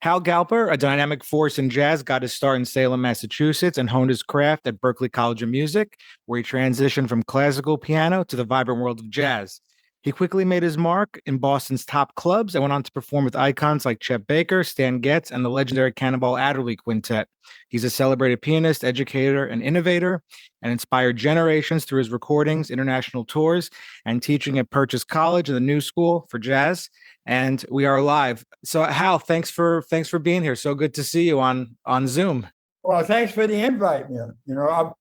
Hal Galper, a dynamic force in jazz, got his start in Salem, Massachusetts, and honed his craft at Berklee College of Music, where he transitioned from classical piano to the vibrant world of jazz. He quickly made his mark in Boston's top clubs and went on to perform with icons like Chet Baker, Stan Getz, and the legendary Cannonball Adderley Quintet. He's a celebrated pianist, educator, and innovator, and inspired generations through his recordings, international tours, and teaching at Purchase College and the New School for Jazz. And we are live. So, Hal, thanks for being here. So good to see you on Zoom. Well, thanks for the invite, man.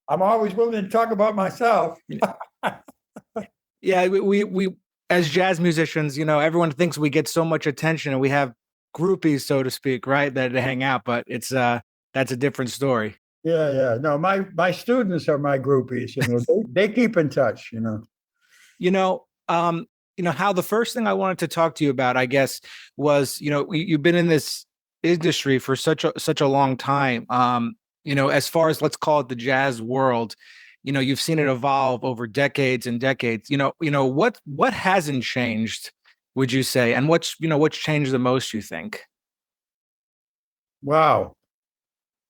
I'm always willing to talk about myself. Yeah, we as jazz musicians, everyone thinks we get so much attention and we have groupies, so to speak, right? That hang out, but it's that's a different story. Yeah. No, my students are my groupies. They keep in touch. How the first thing I wanted to talk to you about, I guess, was you've been in this industry for such a long time. As far as, let's call it, the jazz world, you've seen it evolve over decades and decades. What hasn't changed, would you say, and what's changed the most, you think? Wow,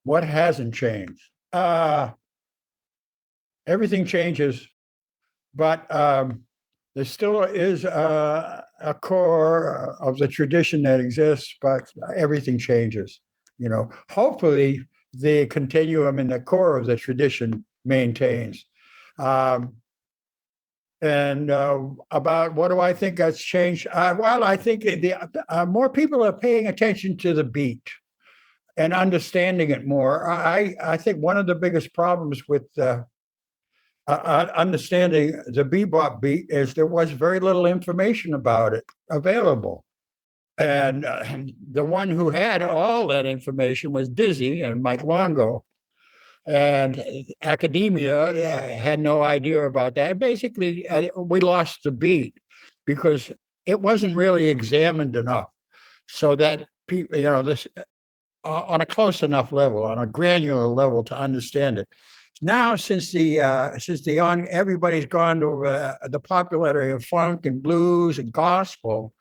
what hasn't changed? Everything changes, but there still is a core of the tradition that exists, but everything changes. Hopefully the continuum in the core of the tradition maintains. And about what do I think has changed? I think the more people are paying attention to the beat and understanding it more. I think one of the biggest problems with understanding the bebop beat is there was very little information about it available. And the one who had all that information was Dizzy and Mike Longo. And academia had no idea about that. Basically, we lost the beat because it wasn't really examined enough so that people, this on a close enough level, on a granular level to understand it. Now, since everybody's gone to the popularity of funk and blues and gospel,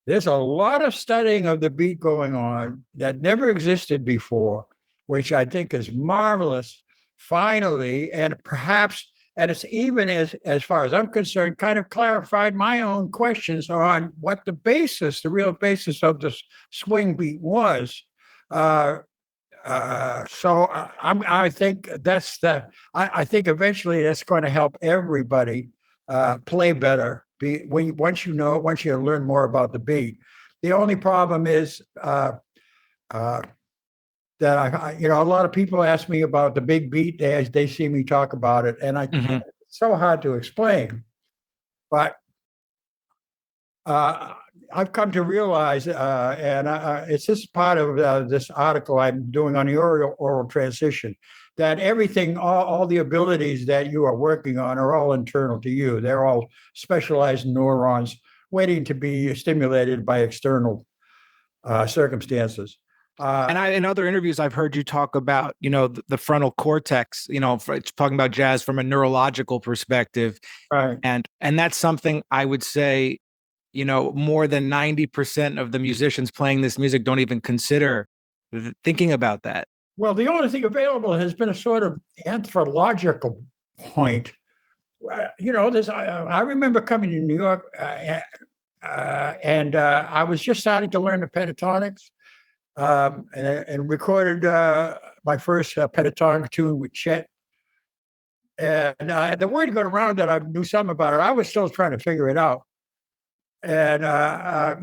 there's a lot of studying of the beat going on that never existed before, which I think is marvelous, finally, and perhaps, and it's even as far as I'm concerned, kind of clarified my own questions on what the real basis of the swing beat was. So I think I think eventually that's going to help everybody play better. Once you learn more about the beat. The only problem is that a lot of people ask me about the big beat as they see me talk about it, and it's so hard to explain. But I've come to realize, and it's just part of this article I'm doing on the oral transition, that everything, all the abilities that you are working on are all internal to you. They're all specialized neurons waiting to be stimulated by external circumstances. And in other interviews, I've heard you talk about, the frontal cortex, talking about jazz from a neurological perspective. Right. And that's something I would say, more than 90% of the musicians playing this music don't even consider thinking about that. Well, the only thing available has been a sort of anthropological point. I remember coming to New York and I was just starting to learn the pentatonics. And recorded my first pentatonic tune with Chet. And the word got around that I knew something about it. I was still trying to figure it out. And I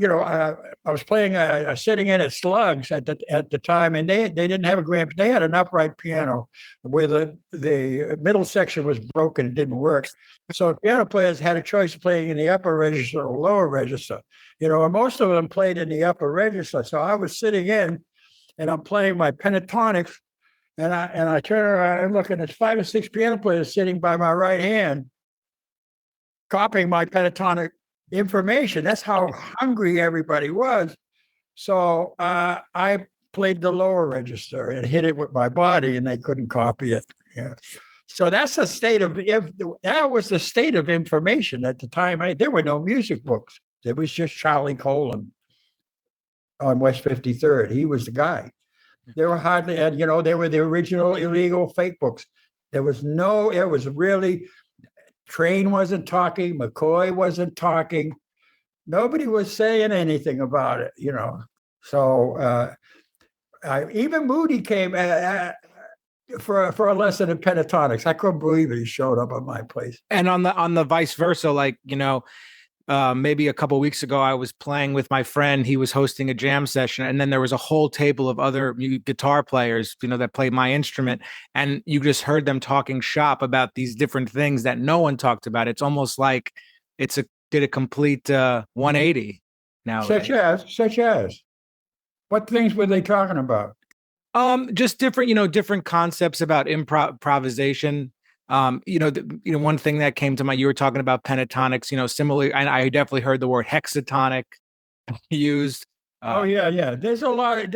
was playing sitting in at Slugs at the time, and they didn't have a grand. They had an upright piano where the middle section was broken, it didn't work. So piano players had a choice of playing in the upper register or lower register. And most of them played in the upper register. So I was sitting in, and I'm playing my pentatonics, and I turn around and look, and there's 5 or 6 piano players sitting by my right hand, copying my pentatonic information. That's how hungry everybody was. So I played the lower register and hit it with my body, and they couldn't copy it. Yeah. So that was the state of information at the time. There were no music books. There was just Charlie Colin. on West 53rd. He was the guy. They were hardly, and they were the original illegal fake books. It was really, Train wasn't talking, McCoy wasn't talking. Nobody was saying anything about it, So even Moody came for a lesson in pentatonics. I couldn't believe it. He showed up at my place. And on the vice versa, like, maybe a couple of weeks ago, I was playing with my friend. He was hosting a jam session, and then there was a whole table of other guitar players, that play my instrument, and you just heard them talking shop about these different things that no one talked about. It's almost like did a complete 180 now. Such as, what things were they talking about? Just different, different concepts about improvisation. One thing that came to mind, you were talking about pentatonics, similarly, and I definitely heard the word hexatonic used. Yeah. There's a lot of,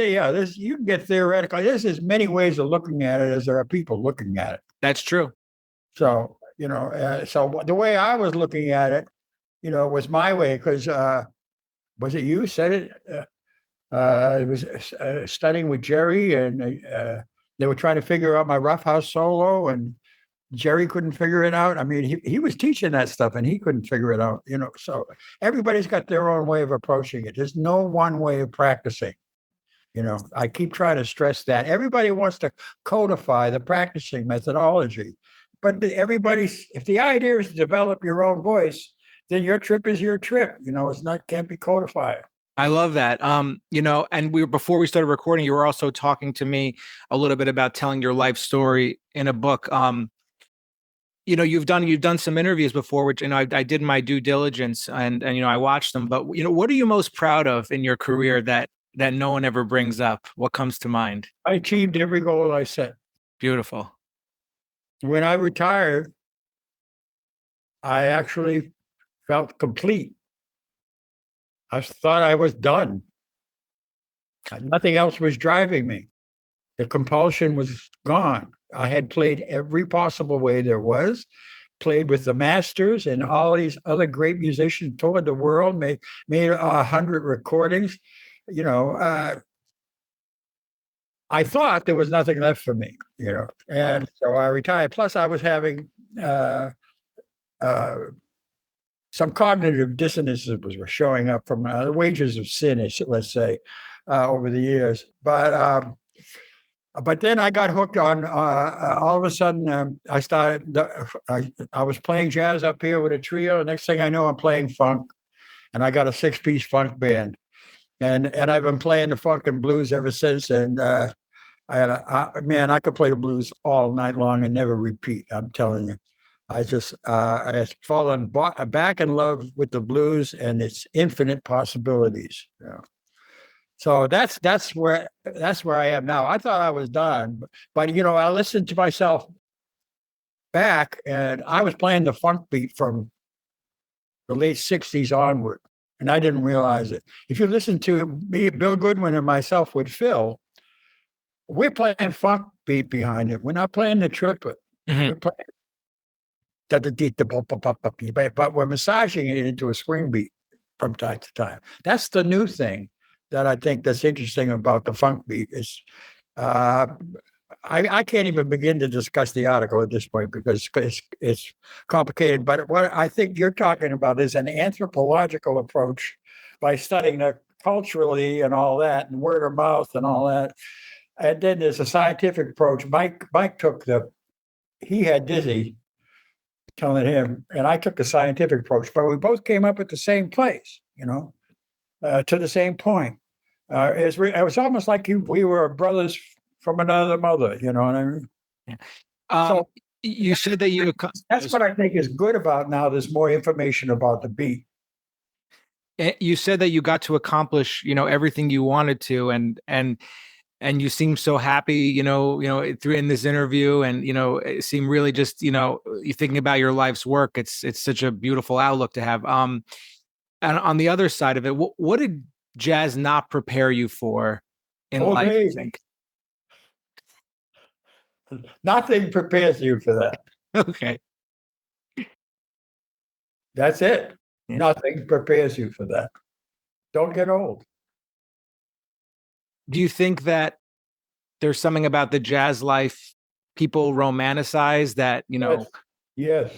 you can get theoretical. There's as many ways of looking at it as there are people looking at it. That's true. So, so the way I was looking at it, was my way, because, was it you said it? I was studying with Jerry, and they were trying to figure out my roughhouse solo, and Jerry couldn't figure it out. I mean, he was teaching that stuff, and he couldn't figure it out, So everybody's got their own way of approaching it. There's no one way of practicing. I keep trying to stress that. Everybody wants to codify the practicing methodology, but if the idea is to develop your own voice, then your trip is your trip. Can't be codified. I love that. And before we started recording, you were also talking to me a little bit about telling your life story in a book. You've done some interviews before, which, I did my due diligence, and I watched them. But what are you most proud of in your career that no one ever brings up? What comes to mind? I achieved every goal I set. Beautiful. When I retired, I actually felt complete. I thought I was done. Nothing else was driving me. The compulsion was gone. I had played every possible way there was, played with the masters and all these other great musicians, toured the world, made 100 recordings. I thought there was nothing left for me, and so I retired. Plus, I was having some cognitive dissonances were showing up from the wages of sin, let's say, over the years. But then I got hooked on. All of a sudden, I started. I was playing jazz up here with a trio. The next thing I know, I'm playing funk, and I got a 6-piece funk band, and I've been playing the funk and blues ever since. And I could play the blues all night long and never repeat. I'm telling you. I have fallen back in love with the blues and its infinite possibilities. So that's where I am now. I thought I was done, but I listened to myself back, and I was playing the funk beat from the late 60s onward, and I didn't realize it. If you listen to me, Bill Goodwin, and myself with Phil, we're playing funk beat behind it. We're not playing the triplet. Mm-hmm. We're playing but we're massaging it into a swing beat from time to time. That's the new thing that I think that's interesting about the funk beat is I can't even begin to discuss the article at this point because it's complicated. But what I think you're talking about is an anthropological approach by studying the culturally and all that, and word of mouth and all that. And then there's a scientific approach. Mike took he had Dizzy telling him, and I took the scientific approach, but we both came up at the same place, to the same point. It was almost like we were brothers from another mother, you know what I mean? Yeah. So you said that that's what I think is good about now. There's more information about the beat. You said that you got to accomplish, everything you wanted to, and you seem so happy, through in this interview, and it seemed really just, you're thinking about your life's work. It's such a beautiful outlook to have. And on the other side of it, what did jazz not prepare you for in life? I think nothing prepares you for that. Okay, that's it. Yeah. Nothing prepares you for that. Don't get old. Do you think that there's something about the jazz life people romanticize that, Yes.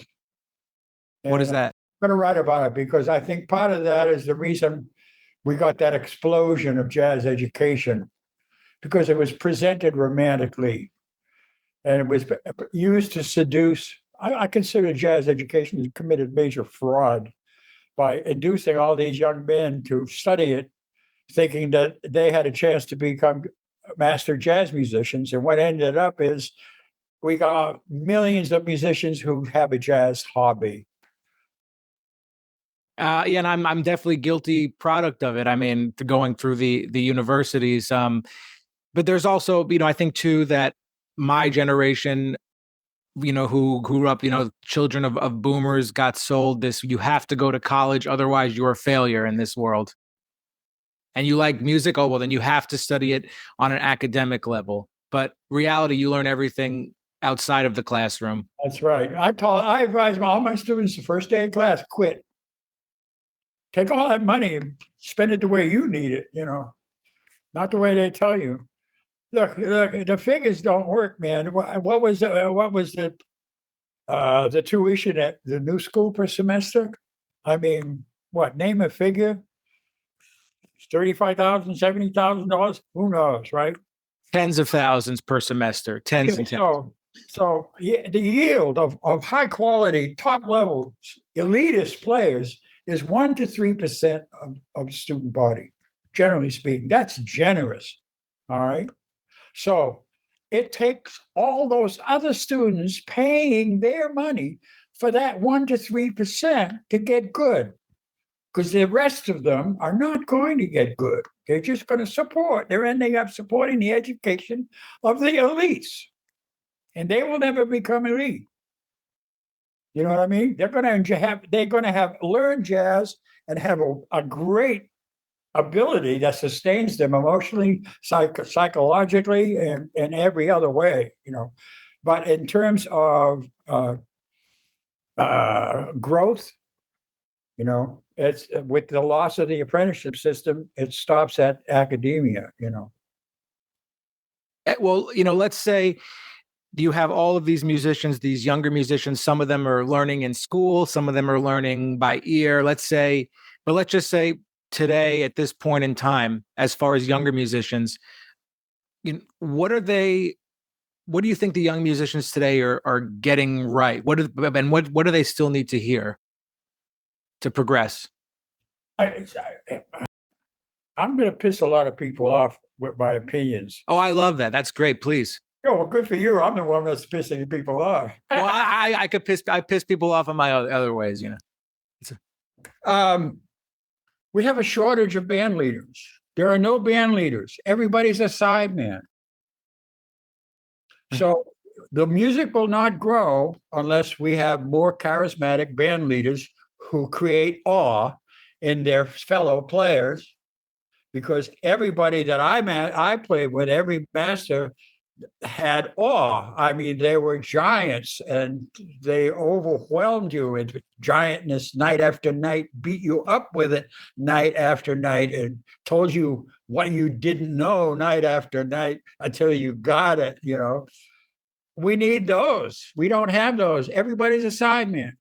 what is And that? I'm going to write about it because I think part of that is the reason we got that explosion of jazz education, because it was presented romantically and it was used to seduce. I consider jazz education has committed major fraud by inducing all these young men to study it, thinking that they had a chance to become master jazz musicians. And what ended up is we got millions of musicians who have a jazz hobby. Yeah, and I'm definitely guilty product of it. I mean, going through the universities. But there's also, I think too that my generation, who grew up, children of boomers, got sold this: you have to go to college, otherwise you're a failure in this world. And you like music, oh well, then you have to study it on an academic level. But reality, you learn everything outside of the classroom. That's right. I advise all my students the first day of class, quit. Take all that money and spend it the way you need it, not the way they tell you. Look, the figures don't work, man. What was the tuition at the new school per semester? I mean, what? Name a figure. $35,000, $70,000. Who knows, right? Tens of thousands per semester. Tens and tens. So the yield of high quality, top level, elitist players is 1% to 3% of student body, generally speaking. That's generous. All right. So it takes all those other students paying their money for that 1% to 3% to get good, because the rest of them are not going to get good. They're just going to support. They're ending up supporting the education of the elites, and they will never become elite. You know what I mean? They're going to have learned jazz and have a great ability that sustains them emotionally, psychologically, and in every other way, But in terms of growth, it's with the loss of the apprenticeship system, it stops at academia, Well, let's say you have all of these musicians, these younger musicians. Some of them are learning in school, some of them are learning by ear. Let's just say today, at this point in time, as far as younger musicians, what do you think the young musicians today are getting right? What do they still need to hear to progress? I'm going to piss a lot of people off with my opinions. Oh, I love that. That's great. Please. Oh, well, good for you. I'm the one that's pissing people off. Well, I piss people off in my other ways, We have a shortage of band leaders. There are no band leaders. Everybody's a sideman. So the music will not grow unless we have more charismatic band leaders who create awe in their fellow players. Because everybody that I played with, every master had awe. I mean, they were giants and they overwhelmed you with giantness night after night, beat you up with it night after night, and told you what you didn't know night after night until you got it. We need those. We don't have those. Everybody's a sideman.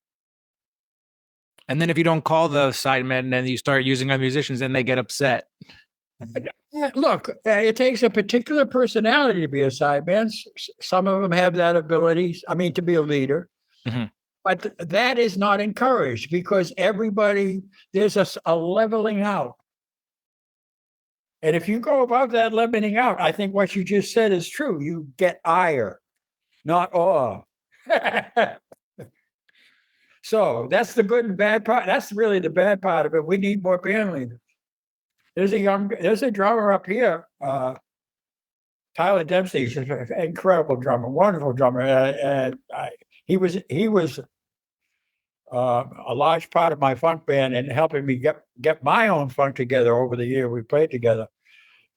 And then if you don't call the sidemen and then you start using our musicians, then they get upset. Look, it takes a particular personality to be a sideman. Some of them have that ability, to be a leader. Mm-hmm. But that is not encouraged because there's a leveling out. And if you go above that leveling out, I think what you just said is true. You get ire, not awe. So that's the good and bad part. That's really the bad part of it. We need more band leaders. There's a drummer up here, Tyler Dempsey. He's an incredible drummer, wonderful drummer. And he was a large part of my funk band and helping me get my own funk together over the year we played together.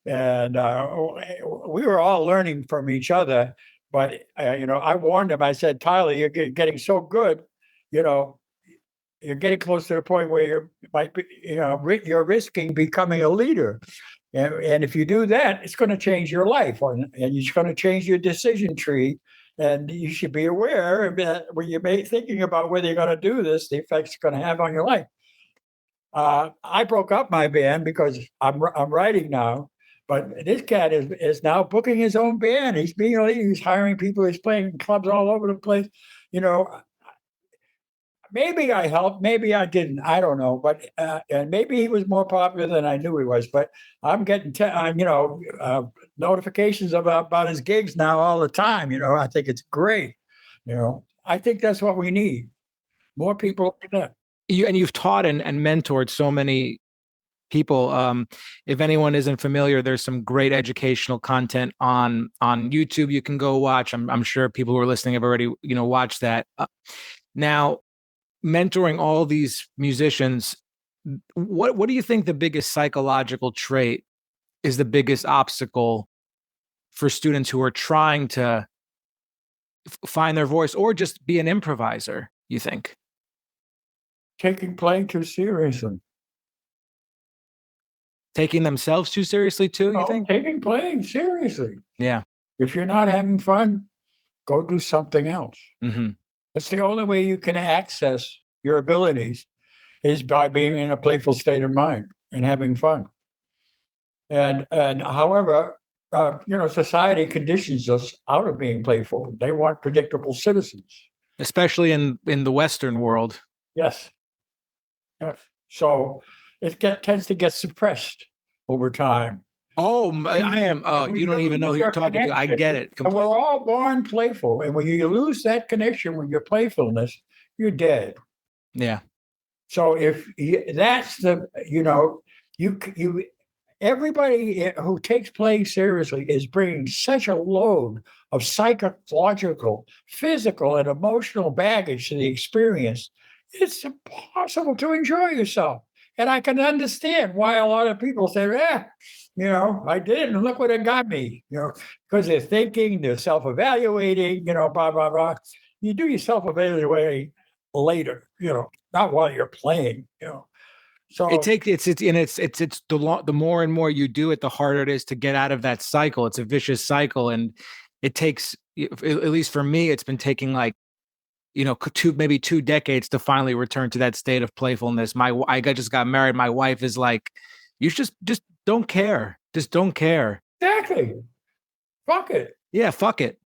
And we were all learning from each other. But, I warned him. I said, Tyler, you're getting so good, you're getting close to the point where you're risking becoming a leader. And if you do that, it's going to change your life, and it's going to change your decision tree. And you should be aware that when you're thinking about whether you're going to do this, the effects it's going to have on your life. I broke up my band because I'm writing now, but this cat is now booking his own band. He's hiring people. He's playing clubs all over the place. You know, maybe I helped, maybe I didn't. I don't know, but and maybe he was more popular than I knew he was. But I'm getting notifications about his gigs now all the time. You know, I think it's great. You know, I think that's what we need. More people like that. You've taught and mentored so many people. If anyone isn't familiar, there's some great educational content on YouTube you can go watch. I'm sure people who are listening have already watched that. Now, mentoring all these musicians, what do you think the biggest psychological trait is, the biggest obstacle for students who are trying to find their voice or just be an improviser, you think? Taking playing too seriously. Taking themselves too seriously too, you think? Taking playing seriously. Yeah. If you're not having fun, go do something else. Mm-hmm. That's the only way you can access your abilities, is by being in a playful state of mind and having fun. And however, society conditions us out of being playful. They want predictable citizens, especially in the Western world. Yes. So it tends to get suppressed over time. Oh, I am. Oh, you don't even know who you're talking to. I get it. And we're all born playful. And when you lose that connection with your playfulness, you're dead. Yeah. So everybody who takes playing seriously is bringing such a load of psychological, physical, and emotional baggage to the experience. It's impossible to enjoy yourself. And I can understand why a lot of people say, I did, and look what it got me, because they're thinking, they're self-evaluating, blah, blah, blah. You do your self-evaluating later, not while you're playing, So it's the more and more you do it, the harder it is to get out of that cycle. It's a vicious cycle. And it takes, at least for me, it's been taking maybe 2 decades to finally return to that state of playfulness. I just got married. My wife is like, you just don't care. Just don't care. Exactly. Fuck it. Yeah, fuck it.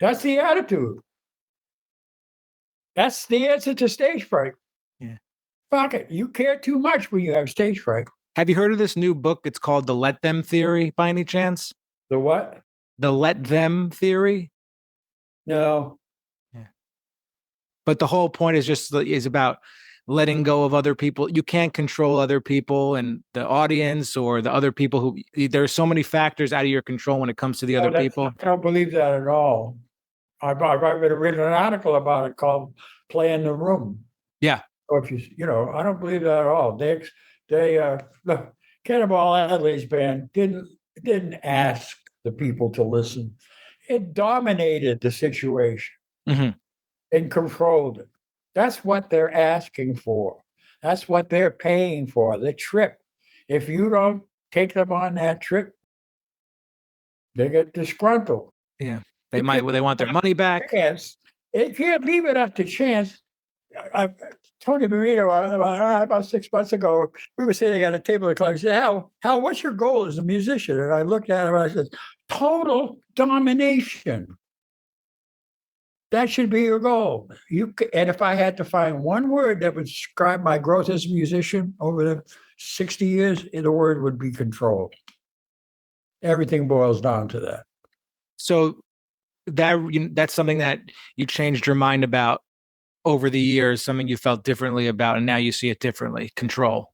That's the attitude. That's the answer to stage fright. Yeah. Fuck it. You care too much when you have stage fright. Have you heard of this new book? It's called The Let Them Theory, by any chance? The what? The Let Them Theory? No. Yeah. But the whole point is about letting go of other people. You can't control other people and the audience or the other people who, there are so many factors out of your control when it comes to the other people. I don't believe that at all. I've written an article about it called Play in the Room. Yeah. So if I don't believe that at all. The Cannonball Adderley's band didn't ask the people to listen. It dominated the situation and controlled it. That's what they're asking for. That's what they're paying for, the trip. If you don't take them on that trip, they get disgruntled. Yeah. They want their money back. Chance. It can't leave it up to chance. Tony Marino, about 6 months ago, we were sitting at a table at the club. He said, Hal, what's your goal as a musician? And I looked at him and I said, total domination. That should be your goal. And if I had to find one word that would describe my growth as a musician over the 60 years, the word would be control. Everything boils down to that. So that's something that you changed your mind about over the years, something you felt differently about, and now you see it differently. Control.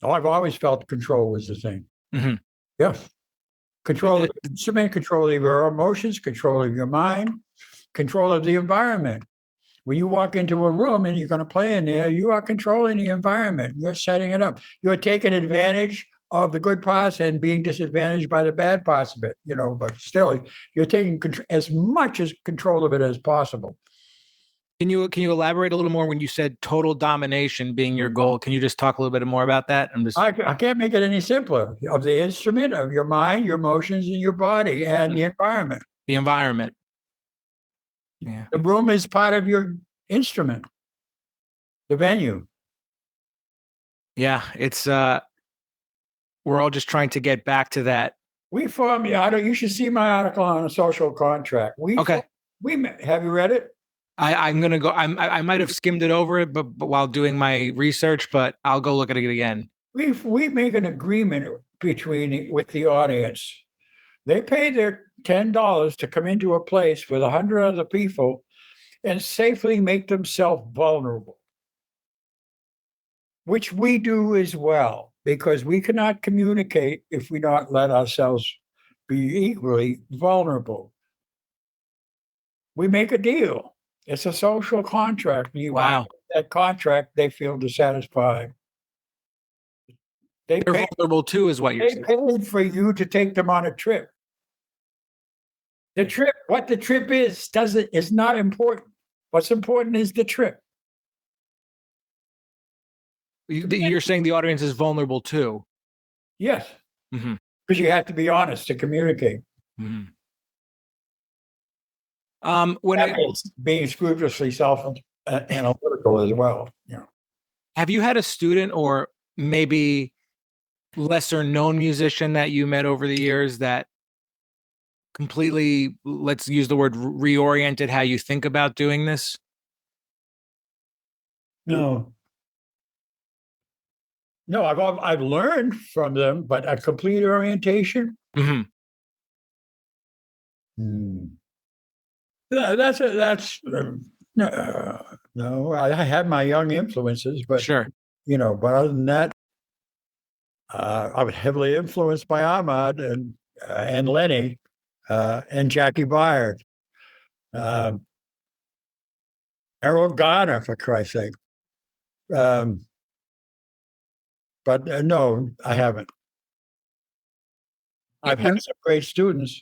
Oh, I've always felt control was the thing. Mm-hmm. Yes. Control of your emotions, control of your mind, control of the environment. When you walk into a room and you're going to play in there, you are controlling the environment. You're setting it up. You're taking advantage of the good parts and being disadvantaged by the bad parts of it, but still you're taking as much as control of it as possible. Can you elaborate a little more when you said total domination being your goal? Can you just talk a little bit more about that? I can't make it any simpler. Of the instrument, of your mind, your emotions, and your body, and the environment. The environment. Yeah. The room is part of your instrument. The venue. Yeah, it's we're all just trying to get back to that. We formed the article. You should see my article on a social contract. Okay. Have you read it? I'm gonna go. I might have skimmed it over, but while doing my research, but I'll go look at it again. We make an agreement with the audience. They pay their $10 to come into a place with 100 other people and safely make themselves vulnerable, which we do as well, because we cannot communicate if we not let ourselves be equally vulnerable. We make a deal. It's a social contract. Wow. That contract, they feel dissatisfied. They're vulnerable too, is what you're saying. They paid for you to take them on a trip. The trip, what the trip is not important. What's important is the trip. You're saying the audience is vulnerable too? Yes. Mm-hmm. Because you have to be honest to communicate. Mm-hmm. Being scrupulously self-analytical as well. Have you had a student or maybe lesser known musician that you met over the years that completely, let's use the word, reoriented how you think about doing this? No, I've learned from them, but a complete orientation. Mm-hmm. No. I had my young influences, but sure, But other than that, I was heavily influenced by Ahmad and Lenny and Jackie Byard, Errol Garner, for Christ's sake. But no, I haven't. I've had some great students.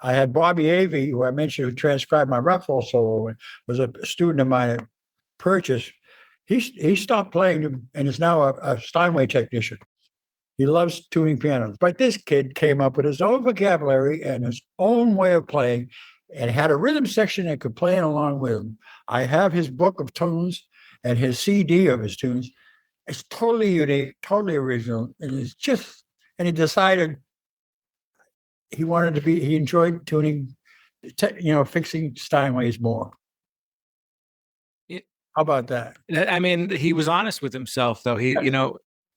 I had Bobby Avey, who I mentioned, who transcribed my Ruffalo solo, was a student of mine at Purchase. He stopped playing and is now a Steinway technician. He loves tuning pianos. But this kid came up with his own vocabulary and his own way of playing and had a rhythm section that could play along with him. I have his book of tunes and his CD of his tunes. It's totally unique, totally original. And he decided he enjoyed tuning, fixing Steinways more. How about that? I mean, he was honest with himself, though. He,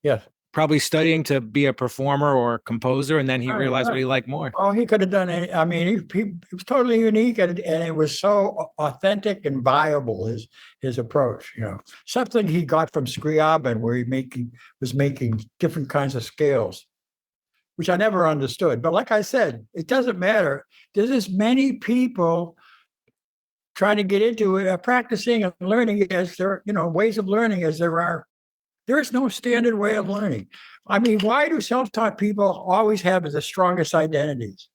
yes, probably studying to be a performer or a composer, and then he realized what he liked more. Oh, he could have done it. I mean, he was totally unique, and it was so authentic and viable, his approach. Something he got from Scriabin, where he was making different kinds of scales, which I never understood. But like I said, it doesn't matter. There's as many people trying to get into it, practicing and learning as there, ways of learning as there are. There is no standard way of learning. I mean, why do self-taught people always have the strongest identities?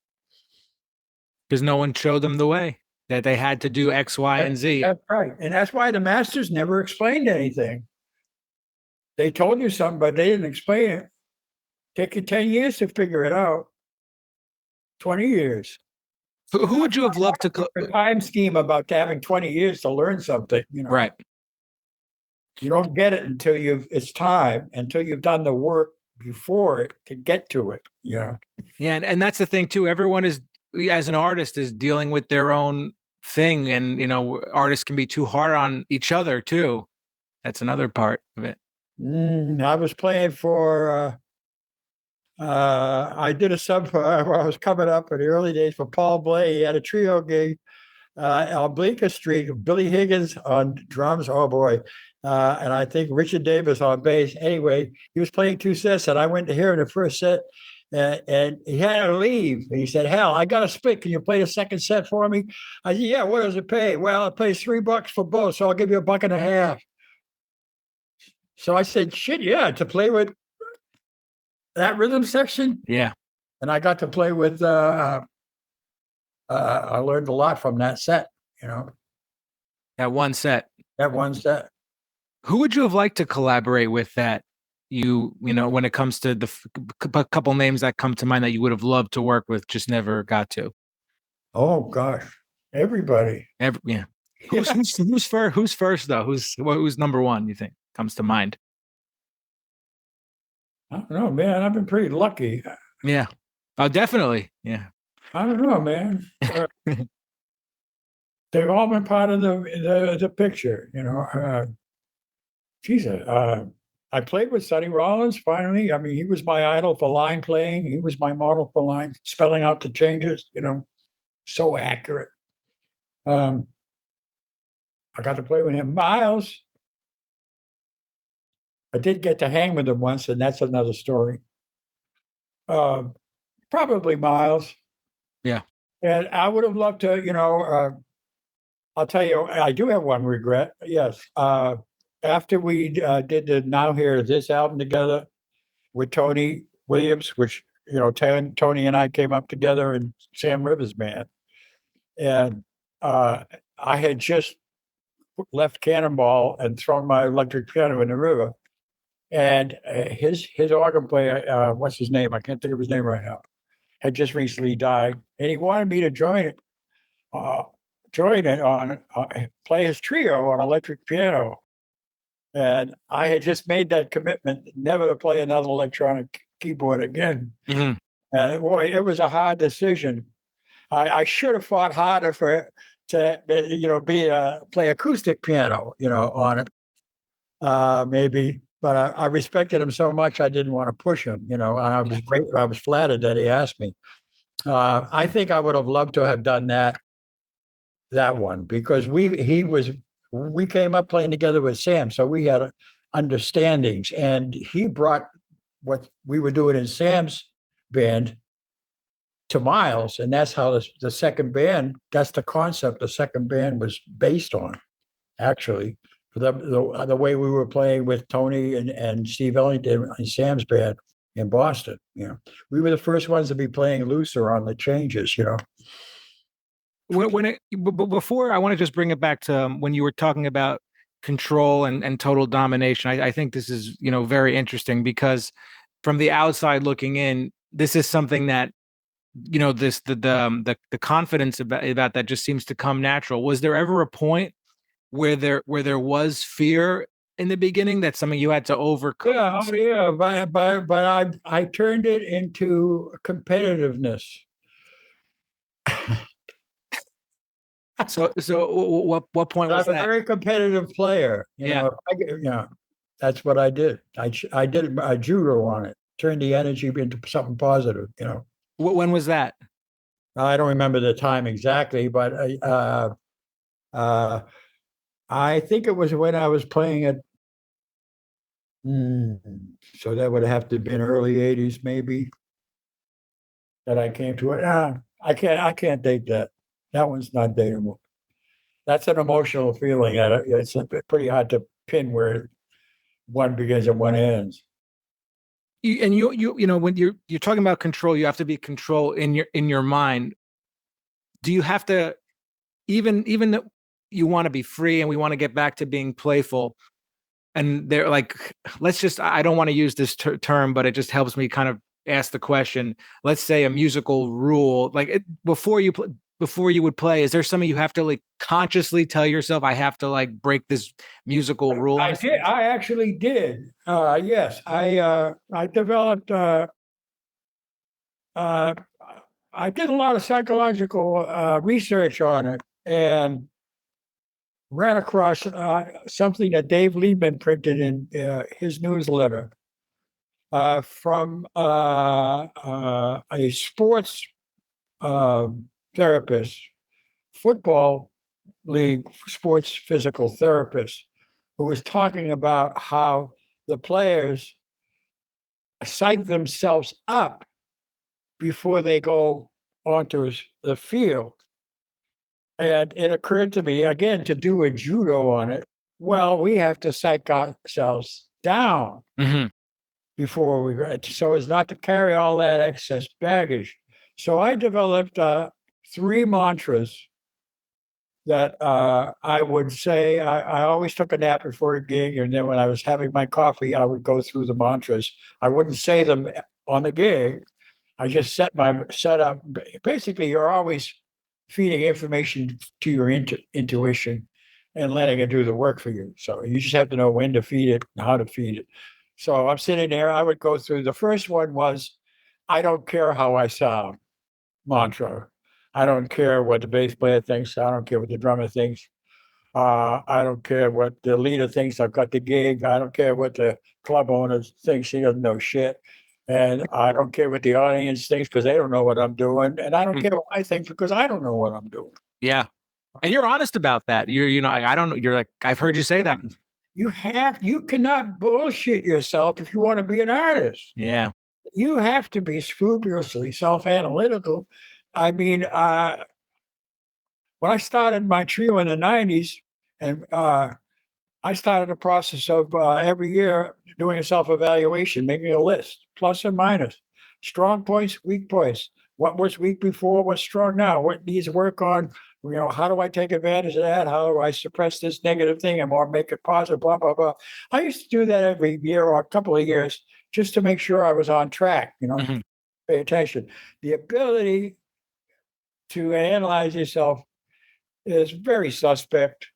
Because no one showed them the way, that they had to do X, Y, and Z. That's right. And that's why the masters never explained anything. They told you something, but they didn't explain it. Take you 10 years to figure it out. 20 years. Who would you have loved to... The time scheme about having 20 years to learn something, Right. You don't get it until you've done the work before it to get to it. Yeah. And that's the thing too. Everyone is, as an artist, is dealing with their own thing. And, artists can be too hard on each other too. That's another part of it. I was playing for, I did a sub where I was coming up in the early days for Paul Bley. He had a trio gig on Bleecker Street, Billy Higgins on drums. Oh boy. And I think Richard Davis on bass. Anyway, he was playing two sets, and I went to hear in the first set, and he had to leave. And he said, "Hal, I got a split. Can you play the second set for me?" I said, "Yeah, what does it pay?" "Well, it pays $3 for both, so I'll give you $1.50." So I said, "Shit, yeah," to play with that rhythm section. Yeah. And I got to play with, I learned a lot from that set, That one set. That one set. Who would you have liked to collaborate with that when it comes to a couple names that come to mind that you would have loved to work with, just never got to? Oh gosh, everybody. Yeah. Who's first though? Who's number one, you think, comes to mind? I don't know, man. I've been pretty lucky. Yeah. Oh, definitely. Yeah. I don't know, man. They've all been part of the picture, you know. Jesus, I played with Sonny Rollins finally. I mean, he was my idol for line playing. He was my model for line spelling out the changes, you know, so accurate. I got to play with him. Miles, I did get to hang with him once, and that's another story. Probably Miles. Yeah. And I would have loved to, you know, I'll tell you, I do have one regret. Yes. After we did the Now Here This album together with Tony Williams, which, you know, Tony and I came up together in Sam Rivers' band. And I had just left Cannonball and thrown my electric piano in the river. And his organ player, what's his name? I can't think of his name right now, had just recently died. And he wanted me to join it on play his trio on electric piano. And I had just made that commitment never to play another electronic keyboard again. Mm-hmm. And boy, it was a hard decision. I should have fought harder to play acoustic piano, you know, on it, maybe. But I respected him so much, I didn't want to push him, you know. And I was flattered that he asked me. I think I would have loved to have done that one, because we came up playing together with Sam, so we had understandings, and he brought what we were doing in Sam's band to Miles, and that's how the second band. That's the concept the second band was based on, actually. The way we were playing with Tony and Steve Ellington in Sam's band in Boston, you know, we were the first ones to be playing looser on the changes, you know. Before, I want to just bring it back to when you were talking about control and total domination. I think this is, you know, very interesting, because from the outside looking in, this is something that, you know, the confidence about that just seems to come natural. Was there ever a point where there was fear in the beginning that something you had to overcome? Yeah, but I turned it into competitiveness. So what point was I'm that? a very competitive player. You know, that's what I did. I did a judo on it, turned the energy into something positive. You know. When was that? I don't remember the time exactly, but I think it was when I was playing at. So that would have to have been early '80s, maybe. That I came to it. I can't date that. That one's not dateable. That's an emotional feeling. It's pretty hard to pin where one begins and one ends. You know, when you're talking about control, you have to be control in your mind. Do you have to, even though you want to be free and we want to get back to being playful, and they're like, I don't want to use this term, but it just helps me kind of ask the question. Let's say a musical rule, like before you would play, is there something you have to like consciously tell yourself, I have to like break this musical rule? I did. I actually did. Yes, I developed. I did a lot of psychological research on it, and ran across something that Dave Liebman printed in his newsletter from a sports therapist, football league sports physical therapist, who was talking about how the players psych themselves up before they go onto the field. And it occurred to me, again, to do a judo on it. Well, we have to psych ourselves down before we, so as not to carry all that excess baggage. So I developed 3 mantras that I would say I always took a nap before a gig, and then when I was having my coffee, I would go through the mantras. I wouldn't say them on the gig. I just set up. Basically, you're always feeding information to your intuition and letting it do the work for you. So you just have to know when to feed it and how to feed it. So I'm sitting there. I would go through. The first one was, "I don't care how I sound," mantra. I don't care what the bass player thinks. I don't care what the drummer thinks. I don't care what the leader thinks. I've got the gig. I don't care what the club owner thinks. He doesn't know shit. And I don't care what the audience thinks because they don't know what I'm doing. And I don't care what I think because I don't know what I'm doing. Yeah. And you're honest about that. I don't know. You're like, I've heard you say that. You cannot bullshit yourself if you want to be an artist. Yeah. You have to be scrupulously self-analytical. I mean, when I started my trio in the 90s, and I started a process of every year doing a self-evaluation, making a list, plus and minus, strong points, weak points. What was weak before? What's strong now? What needs work on? How do I take advantage of that? How do I suppress this negative thing and more make it positive? Blah, blah, blah. I used to do that every year or a couple of years just to make sure I was on track, pay attention. The ability to analyze yourself is very suspect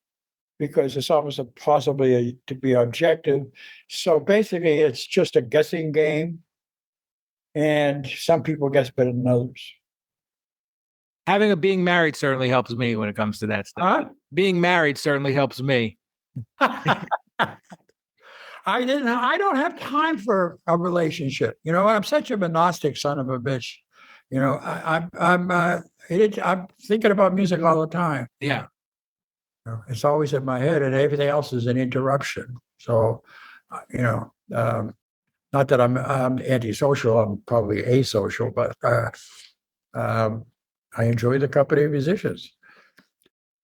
because it's almost possibly to be objective. So basically, it's just a guessing game, and some people guess better than others. Being married certainly helps me when it comes to that stuff. Huh? Being married certainly helps me. I don't have time for a relationship. I'm such a monastic son of a bitch. I'm thinking about music all the time. Yeah. It's always in my head, and everything else is an interruption. So, not that I'm antisocial. I'm probably asocial, but I enjoy the company of musicians.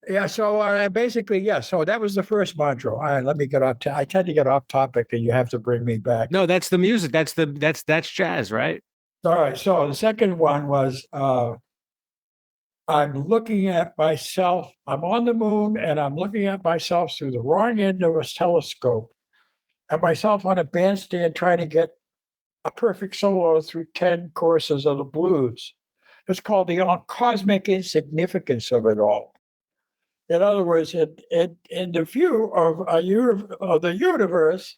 Yeah. So basically, yeah. So that was the first mantra. All right, let me get off. I tend to get off topic, and you have to bring me back. No, that's the music. That's jazz, right? All right. So the second one was I'm looking at myself. I'm on the moon, and I'm looking at myself through the wrong end of a telescope, and myself on a bandstand trying to get a perfect solo through 10 courses of the blues. It's called the cosmic insignificance of it all. In other words, in the view of the universe,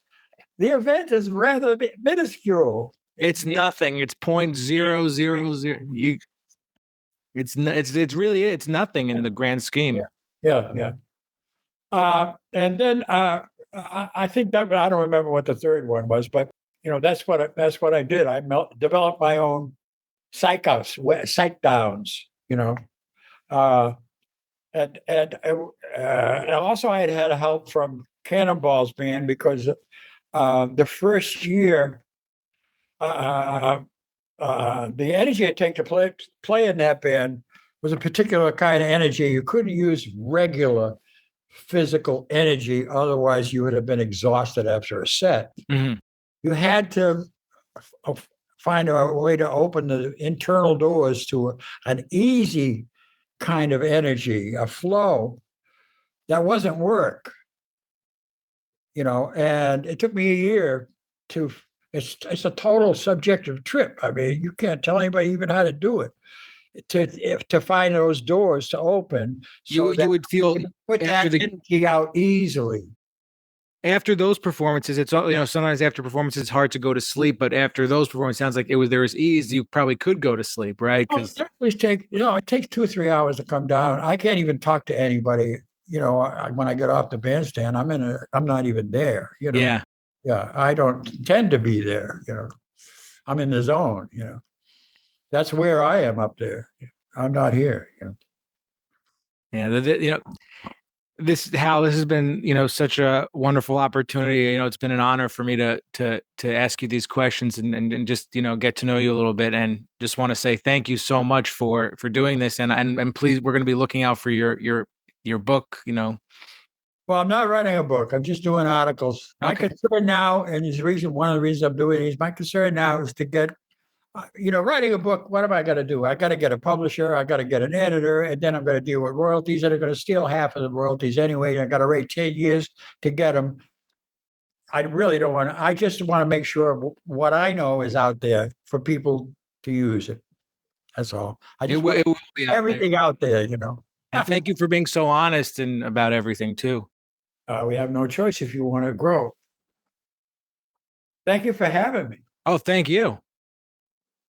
the event is rather minuscule. It's nothing. It's 0.000. It's really nothing in the grand scheme. Yeah. And then I think that I don't remember what the third one was, but that's what I did. I developed my own psych downs. And also I had help from Cannonball's band because the first year, the energy it take to play in that band was a particular kind of energy. You couldn't use regular physical energy, otherwise you would have been exhausted after a set. Mm-hmm. You had to find a way to open the internal doors to an easy kind of energy, a flow that wasn't work. And it took me a year to. It's a total subjective trip. I mean, you can't tell anybody even how to do it. To find those doors to open, so you would feel put that energy out easily. After those performances, it's sometimes after performances it's hard to go to sleep, but after those performances, it sounds like there was ease. You probably could go to sleep, right? Because it takes 2 or 3 hours to come down. I can't even talk to anybody. When I get off the bandstand, I'm not even there. Yeah. Yeah, I don't tend to be there. I'm in the zone. That's where I am up there. I'm not here. Yeah, Hal, this has been such a wonderful opportunity. It's been an honor for me to ask you these questions and just get to know you a little bit, and just want to say thank you so much for doing this, and please, we're going to be looking out for your book. Well, I'm not writing a book. I'm just doing articles. Okay. My concern now, and one of the reasons I'm doing it is my concern now is to get writing a book, what am I going to do? I got to get a publisher, I got to get an editor, and then I'm going to deal with royalties, and they're going to steal half of the royalties anyway. I got to wait 10 years to get them. I really don't want to, I just want to make sure what I know is out there for people to use it. That's all. I just want It will be everything out there, And thank you for being so honest and about everything too. We have no choice if you want to grow. Thank you for having me. Oh, thank you.